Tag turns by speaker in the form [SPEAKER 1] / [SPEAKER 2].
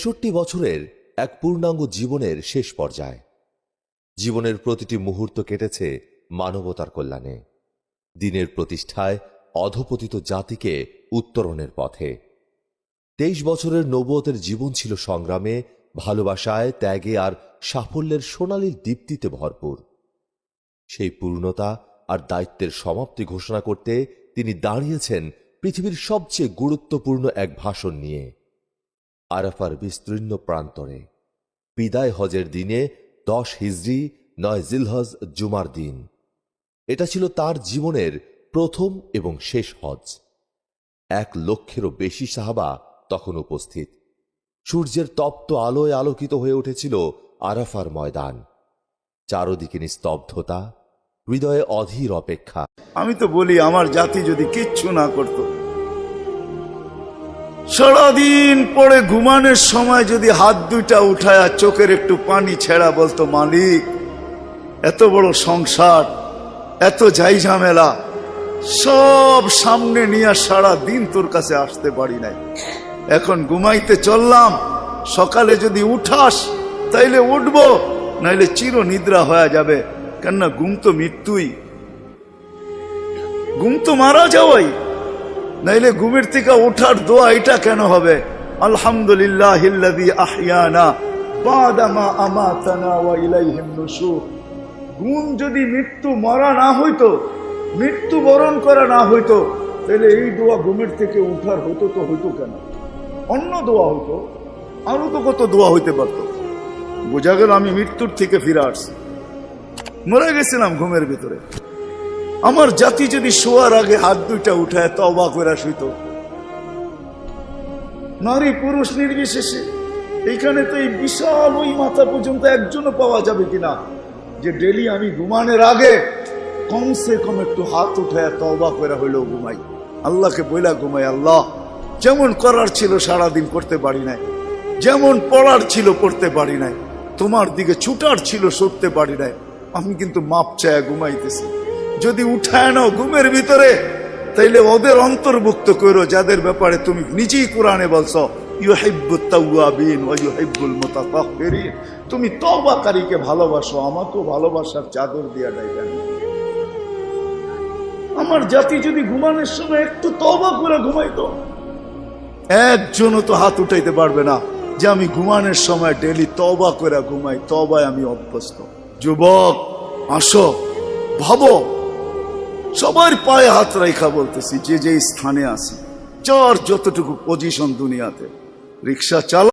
[SPEAKER 1] ৬৩ বছরের এক পূর্ণাঙ্গ জীবনের শেষ পর্যায়ে জীবনের প্রতিটি মুহূর্ত কেটেছে মানবতার কল্যাণে, দ্বীনের প্রতিষ্ঠায়, অধপতিত জাতিকে উত্তরণের পথে। ২৩ বছরের নবুয়তের জীবন ছিল সংগ্রামে, ভালোবাসায়, ত্যাগে আর সাফল্যের সোনালী দীপ্তিতে ভরপুর। সেই পূর্ণতা আর দায়িত্বের সমাপ্তি ঘোষণা করতে তিনি দাঁড়িয়েছেন পৃথিবীর সবচেয়ে গুরুত্বপূর্ণ এক ভাষণ নিয়ে, আরাফার বিস্তীর্ণ প্রান্তরে। বিদায় হজের দিনে 10 হিজরি 9 জিলহজ জুমার দিন। এটা ছিল তার জীবনের প্রথম এবং শেষ হজ। 1 লক্ষেরও বেশি সাহাবা তখন উপস্থিত। সূর্যের তপ্ত আলোয় আলোকিত হয়ে উঠেছিল আরাফার ময়দান। চারদিকে নিস্তব্ধতা, হৃদয়ে অধীর অপেক্ষা।
[SPEAKER 2] আমি তো বলি আমার জাতি যদি কিচ্ছু না করত, সারাদিন পরে ঘুমানোর সময় যদি হাত দুইটা উঠায়া চোখের একটু পানি ছেড়া বলতো, মালিক এত বড় সংসার, এত ঝামেলা সব সামনে নিয়ে সারা দিন তোর কাছে আসতে পারি নাই, এখন ঘুমাইতে চললাম, সকালে যদি উঠাস তাইলে উঠবো, নাইলে চির নিদ্রা হয়ে যাবে। কেননা ঘুম তো মৃত্যুই, ঘুম তো মারা যাওয়াই, নাইলে ঘুমের থেকে ওঠার দোয়া এটা কেন হবে? আলহামদুলিল্লাহিল্লাযী আহইয়ানা বাদা মা আমাতানা ওয়া ইলাইহিন নুশুর। ঘুম যদি মৃত্যু মরা না হইতো, মৃত্যু বরণ করা না হইতো, তাহলে এই দোয়া ঘুমের থেকে উঠার হতো তো হইতো কেন? অন্য দোয়া হইতো, আরো তো কত দোয়া হইতে পারতো। বোঝা গেল আমি মৃত্যুর থেকে ফিরে আসছি, মরে গেছিলাম ঘুমের ভিতরে। আমার জাতি যদি শোয়ার আগে হাত দুইটা উঠায় তওবা করে শুইত, নারী পুরুষ নির্বিশেষে, এইখানে তো এই বিশাল ওই মাথা পর্যন্ত একজনও পাওয়া যাবে কিনা যে ডেলি আমি ঘুমানোর আগে কমসে কম একটু হাত উঠায় তওবা করে হইলেও ঘুমাই, আল্লাহকে বইলা ঘুমাই, আল্লাহ যেমন করার ছিল সারাদিন করতে পারি নাই, যেমন পড়ার ছিল পড়তে পারি নাই, তোমার দিকে ছুটার ছিল ছুটতে পারি নাই, আমি কিন্তু মাপ চায় ঘুমাইতেছি। যদি উঠায় নাও ঘুমের ভিতরে, তাইলে ওদের অন্তর্ভুক্ত করো যাদের ব্যাপারে তুমি নিজেই কোরআনে বলছো ইউহিব্বুত তাওয়াবিন ওয়া ইউহিব্বুল মুতাতাহহিরিন। তুমি তওবাকারীকে ভালোবাসো, আমাকেও ভালোবাসার চাদর দিয়া ডাইবেন। আমার জাতি যদি ঘুমানোর সময় একটু তওবা করে ঘুমাইতো, একজনও তো হাত উঠাইতে পারবে না যে আমি ঘুমানোর সময় ডেলি তওবা করে ঘুমাই, তওবায় আমি অভ্যস্ত। যুবক আসো, ভাবো, সবার পায়ে হাত রাখা বলতেছি, যে যে স্থানে আছি, যার যতটুকু পজিশন দুনিয়াতে, রিক্সা চালা।